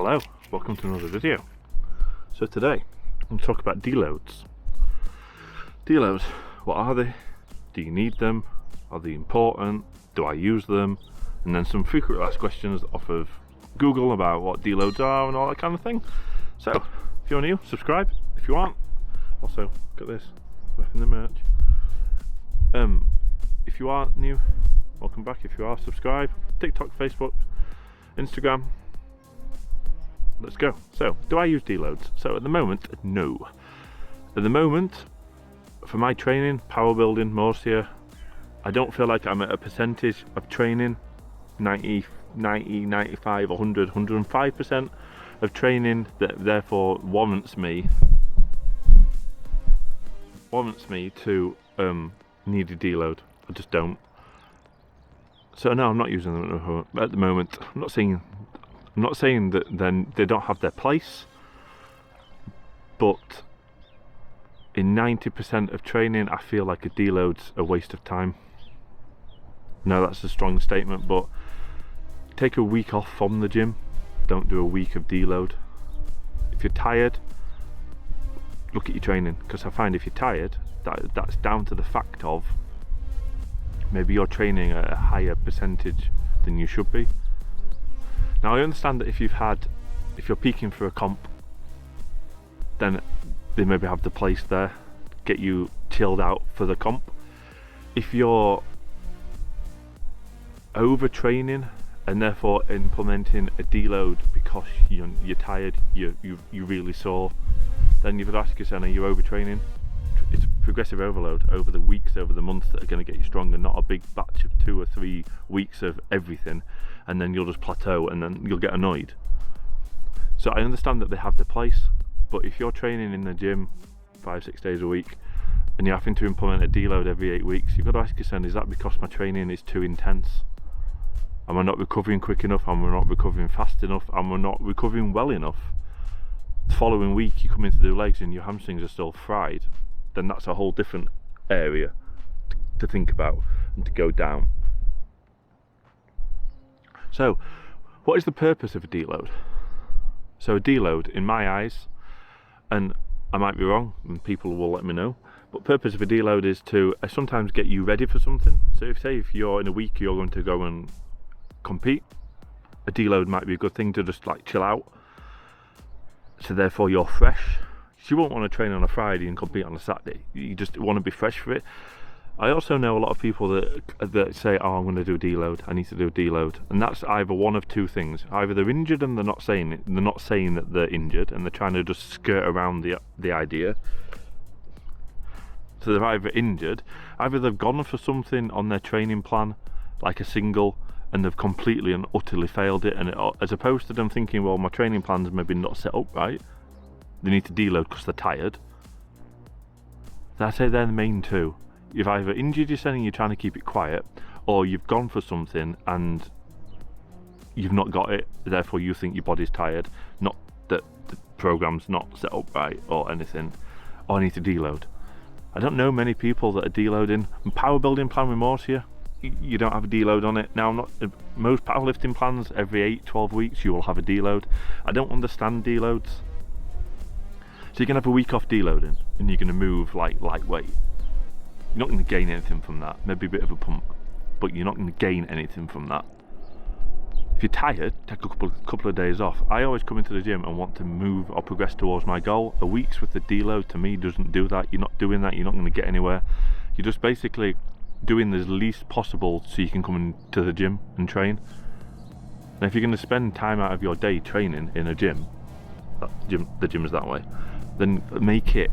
Hello, welcome to another video. So today, I'm going to talk about deloads. Deloads, what are they? Do you need them? Are they important? Do I use them? And then some frequently asked questions off of Google about what deloads are and all that kind of thing. So, if you're new, subscribe. If you aren't, also, look at this, working the merch. If you aren't new, welcome back. If you are, subscribe. TikTok, Facebook, Instagram. Let's go. So, do I use deloads? So at the moment, no. At the moment, for my training, power building, Morsia, I don't feel like I'm at a percentage of training, 90, 95, 100, 105% of training that therefore warrants me to need a deload. I just don't. So no, I'm not using them at the moment. I'm not saying that then they don't have their place, but in 90% of training I feel like a deload's a waste of time. No, that's a strong statement, but take a week off from the gym. Don't do a week of deload. If you're tired, look at your training, because I find if you're tired, that's down to the fact of maybe you're training at a higher percentage than you should be. Now I understand that if you're peaking for a comp, then they maybe have the place there, get you chilled out for the comp. If you're overtraining and therefore implementing a deload because you're tired, you're really sore, then you've got to ask yourself, are you overtraining? It's progressive overload over the weeks, over the months that are going to get you stronger, not a big batch of 2 or 3 weeks of everything and then you'll just plateau and then you'll get annoyed. So I understand that they have their place, but if you're training in the gym 5-6 days a week and you're having to implement a deload every 8 weeks, you've got to ask yourself, is that because my training is too intense? Am I not recovering quick enough? Am I not recovering fast enough? Am I not recovering well enough? The following week you come in to do legs and your hamstrings are still fried, then that's a whole different area to think about and to go down. So, what is the purpose of a deload? So a deload, in my eyes, and I might be wrong, and people will let me know, but purpose of a deload is to sometimes get you ready for something. So if you're in a week you're going to go and compete, a deload might be a good thing to just like chill out. So therefore you're fresh. You won't want to train on a Friday and compete on a Saturday. You just want to be fresh for it. I also know a lot of people that say, oh, I'm going to do a deload, I need to do a deload, and that's either one of two things. Either they're injured and they're not saying it, they're not saying that they're injured and they're trying to just skirt around the idea. So they're either injured, either they've gone for something on their training plan, like a single, and they've completely and utterly failed it, and as opposed to them thinking, well, my training plan's maybe not set up right, they need to deload because they're tired. I'd say they're the main two. You've either injured yourself and you're trying to keep it quiet, or you've gone for something and you've not got it, therefore you think your body's tired, not that the program's not set up right or anything, or I need to deload. I don't know many people that are deloading. Power building plan with Morsia, you don't have a deload on it. Now, most powerlifting plans, every 8-12 weeks you will have a deload. I don't understand deloads. So you're going to have a week off deloading and you're going to move like lightweight. You're not going to gain anything from that. Maybe a bit of a pump, but you're not going to gain anything from that. If you're tired, take a couple of days off. I always come into the gym and want to move or progress towards my goal. A week's with the deload to me doesn't do that. You're not doing that, you're not going to get anywhere. You're just basically doing the least possible so you can come into the gym and train. And if you're going to spend time out of your day training in a gym, the gym is that way, then make it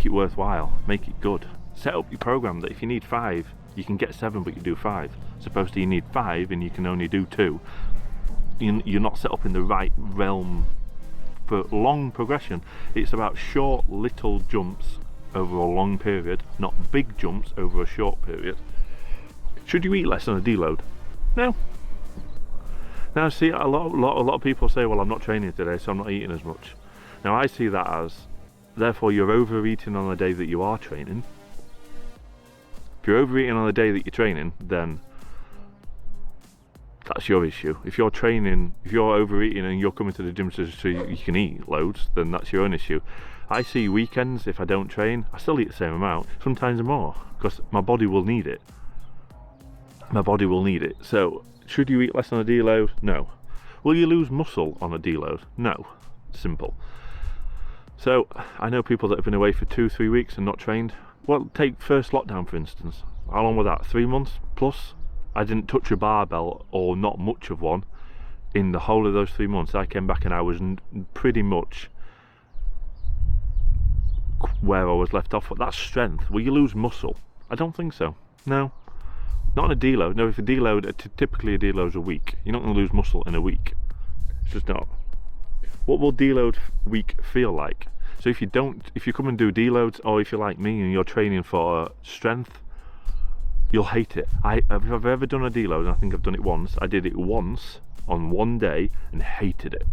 worthwhile, make it good. Set up your program that if you need 5, you can get 7, but you do 5. As opposed to you need 5 and you can only do 2. You're not set up in the right realm for long progression. It's about short little jumps over a long period, not big jumps over a short period. Should you eat less on a deload? No. Now see, a lot of people say, well, I'm not training today, so I'm not eating as much. Now I see that as, therefore you're overeating on the day that you are training. If you're overeating on the day that you're training, then that's your issue. If you're training, if you're overeating and you're coming to the gym so you can eat loads, then that's your own issue. I see weekends, if I don't train, I still eat the same amount, sometimes more, because my body will need it. My body will need it. So, should you eat less on a deload? No. Will you lose muscle on a deload? No. Simple. So, I know people that have been away for 2-3 weeks and not trained. Well, take first lockdown for instance. How long was that? 3 months plus? I didn't touch a barbell, or not much of one, in the whole of those 3 months. I came back and I was pretty much where I was left off. That's strength. Will you lose muscle? I don't think so. No. Not on a deload. No, if a deload, typically a deload's a week. You're not going to lose muscle in a week. It's just not. What will deload week feel like? So if you come and do deloads, or if you're like me and you're training for strength, you'll hate it. If I've ever done a deload, and I think I've done it once, I did it once on one day and hated it.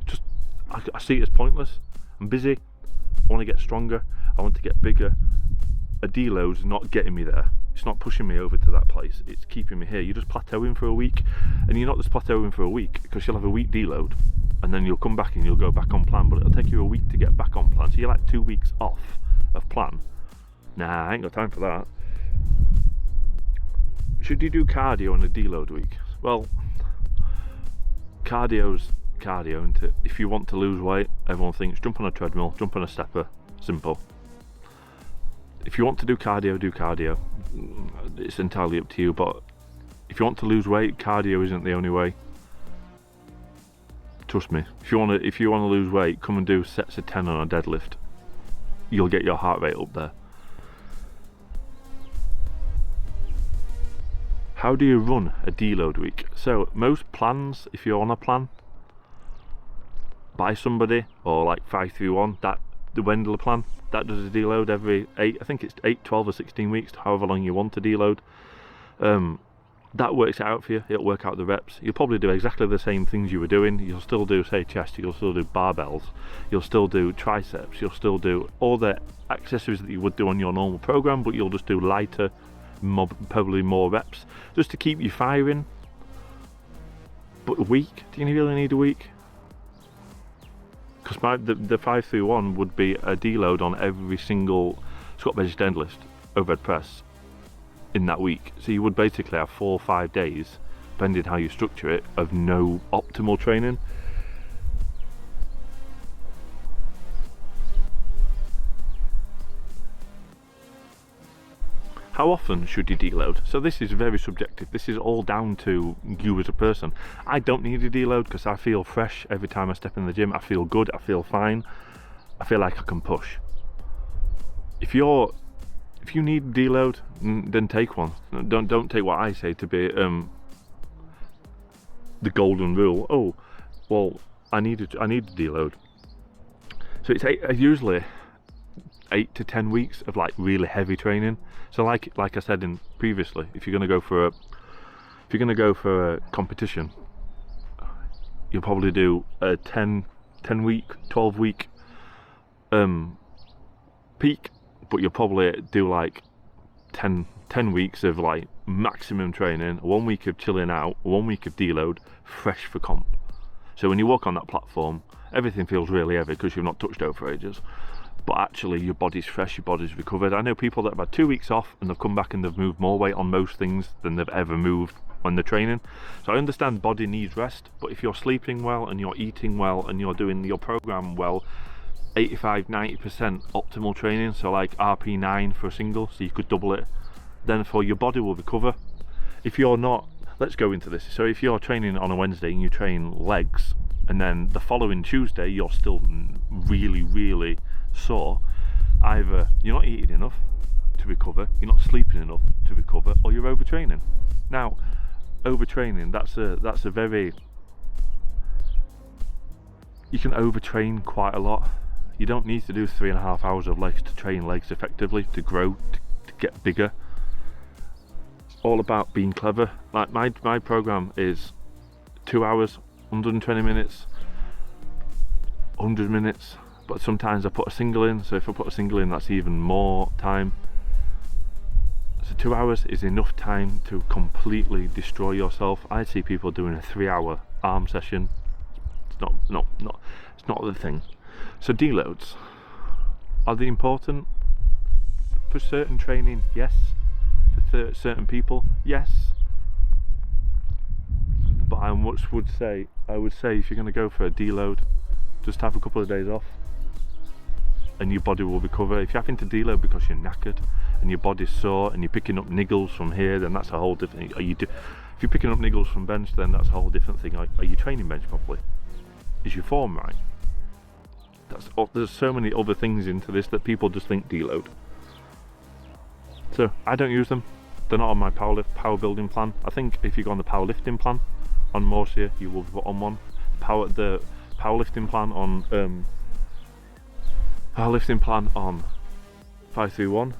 Just, I see it as pointless. I'm busy, I want to get stronger, I want to get bigger. A deload's not getting me there. It's not pushing me over to that place, it's keeping me here. You're just plateauing for a week, and you're not just plateauing for a week, because you'll have a week deload, and then you'll come back and you'll go back on plan, but it'll take you a week to get back on plan. So you're like 2 weeks off of plan. Nah, I ain't got time for that. Should you do cardio on a deload week? Well, cardio's cardio, isn't it? If you want to lose weight, everyone thinks jump on a treadmill, jump on a stepper, simple. If you want to do cardio, do cardio. It's entirely up to you, but if you want to lose weight, cardio isn't the only way. Trust me. If you want to lose weight, come and do sets of 10 on a deadlift. You'll get your heart rate up there. How do you run a deload week? So most plans, if you're on a plan by somebody, or like 531, that the Wendler plan, that does a deload every 8, I think it's 8, 12 or 16 weeks, however long you want to deload. That works it out for you. It'll work out the reps. You'll probably do exactly the same things you were doing. You'll still do, say, chest, you'll still do barbells, you'll still do triceps, you'll still do all the accessories that you would do on your normal program, but you'll just do lighter, probably more reps, just to keep you firing. But a week? Do you really need a week? Because the 531 would be a deload on every single squat, bench, deadlift, overhead press in that week. So you would basically have 4 or 5 days, depending how you structure it, of no optimal training. How often should you deload? So this is very subjective. This is all down to you as a person. I don't need a deload because I feel fresh every time I step in the gym. I feel good, I feel fine, I feel like I can push. If you need a deload, then take one. Don't take what I say to be the golden rule. Oh, well, I need a deload. So it's usually 8 to 10 weeks of like really heavy training. So like I said previously, if you're gonna go for a competition, you'll probably do a 10 week, 12 week peak, but you'll probably do like 10 weeks of like maximum training, 1 week of chilling out, 1 week of deload, fresh for comp. So when you walk on that platform, everything feels really heavy because you've not touched over for ages. But actually your body's fresh, your body's recovered. I know people that have had 2 weeks off and they've come back and they've moved more weight on most things than they've ever moved when they're training. So I understand body needs rest, but if you're sleeping well and you're eating well and you're doing your program well, 85-90% optimal training, so like RP9 for a single, so you could double it, then for your body will recover. If you're not, let's go into this. So if you're training on a Wednesday and you train legs, and then the following Tuesday you're still really sore, either you're not eating enough to recover, you're not sleeping enough to recover, or you're overtraining. Now, overtraining, that's a very, you can overtrain quite a lot. You don't need to do 3.5 hours of legs to train legs effectively, to grow, to get bigger. It's all about being clever. Like my program is 2 hours, 120 minutes, 100 minutes, but sometimes I put a single in, so if I put a single in, that's even more time. So 2 hours is enough time to completely destroy yourself. I see people doing a 3-hour arm session. It's not the thing. So deloads, are they important? For certain training, yes. For certain people, yes. But I would say if you're going to go for a deload, just have a couple of days off and your body will recover. If you're having to deload because you're knackered and your body's sore and you're picking up niggles from here, then that's a whole different thing. If you're picking up niggles from bench, then that's a whole different thing. Are you training bench properly? Is your form right? There's so many other things into this that people just think deload. So I don't use them. They're not on my power building plan. I think if you go on the powerlifting plan on Morsia, you will put on one. The powerlifting plan on 531,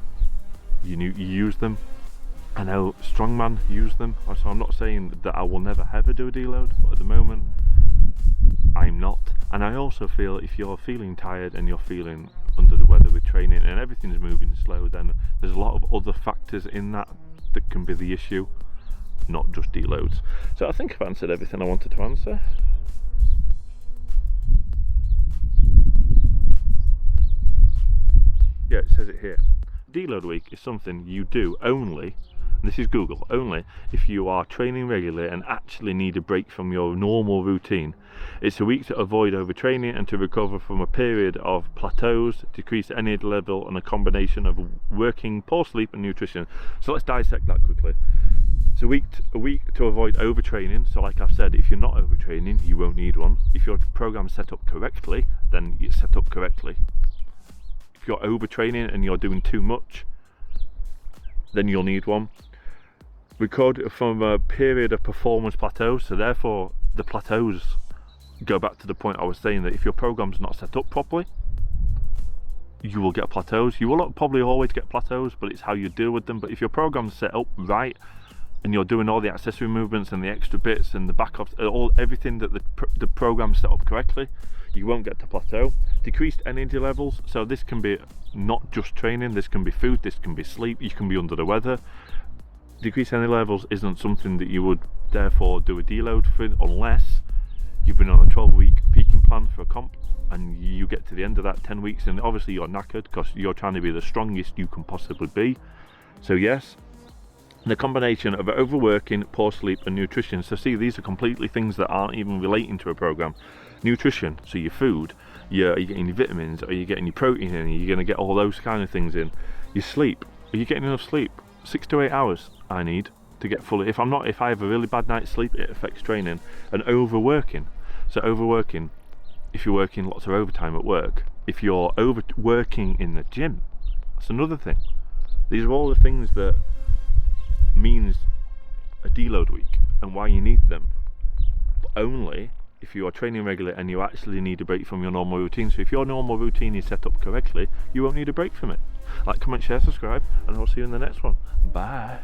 you use them. I know strongman use them, so I'm not saying that I will never ever do a deload, but at the moment I'm not. And I also feel if you're feeling tired and you're feeling under the weather with training and everything's moving slow, then there's a lot of other factors in that can be the issue, not just deloads. So I think I've answered everything I wanted to answer. Yeah, it says it here. Deload week is something you do only, and this is Google, only if you are training regularly and actually need a break from your normal routine. It's a week to avoid overtraining and to recover from a period of plateaus, decrease energy level, and a combination of working, poor sleep and nutrition. So let's dissect that quickly. It's a week to avoid overtraining. So like I've said, if you're not overtraining, you won't need one. If your program's set up correctly, then it's set up correctly. If you're overtraining and you're doing too much, then you'll need one. Record from a period of performance plateaus, so therefore the plateaus go back to the point I was saying, that if your program's not set up properly, you will get plateaus. You will probably always get plateaus, but it's how you deal with them. But if your program's set up right and you're doing all the accessory movements and the extra bits and the back of everything that the program's set up correctly, you won't get to plateau. Decreased energy levels, so this can be not just training, this can be food, this can be sleep, you can be under the weather. Decreased energy levels isn't something that you would therefore do a deload for, unless you've been on a 12-week peaking plan for a comp and you get to the end of that 10 weeks and obviously you're knackered because you're trying to be the strongest you can possibly be. So yes, the combination of overworking, poor sleep and nutrition. So see, these are completely things that aren't even relating to a program. Nutrition, so your food, are you getting your vitamins, are you getting your protein in, are you going to get all those kind of things in? Your sleep, are you getting enough sleep? 6 to 8 hours I need to get fully. If I have a really bad night's sleep, it affects training. And overworking, so overworking, if you're working lots of overtime at work, if you're overworking in the gym, that's another thing. These are all the things that means a deload week and why you need them, but only if you are training regularly and you actually need a break from your normal routine. So if your normal routine is set up correctly, you won't need a break from it. Like, comment, share, subscribe, and I'll see you in the next one. Bye.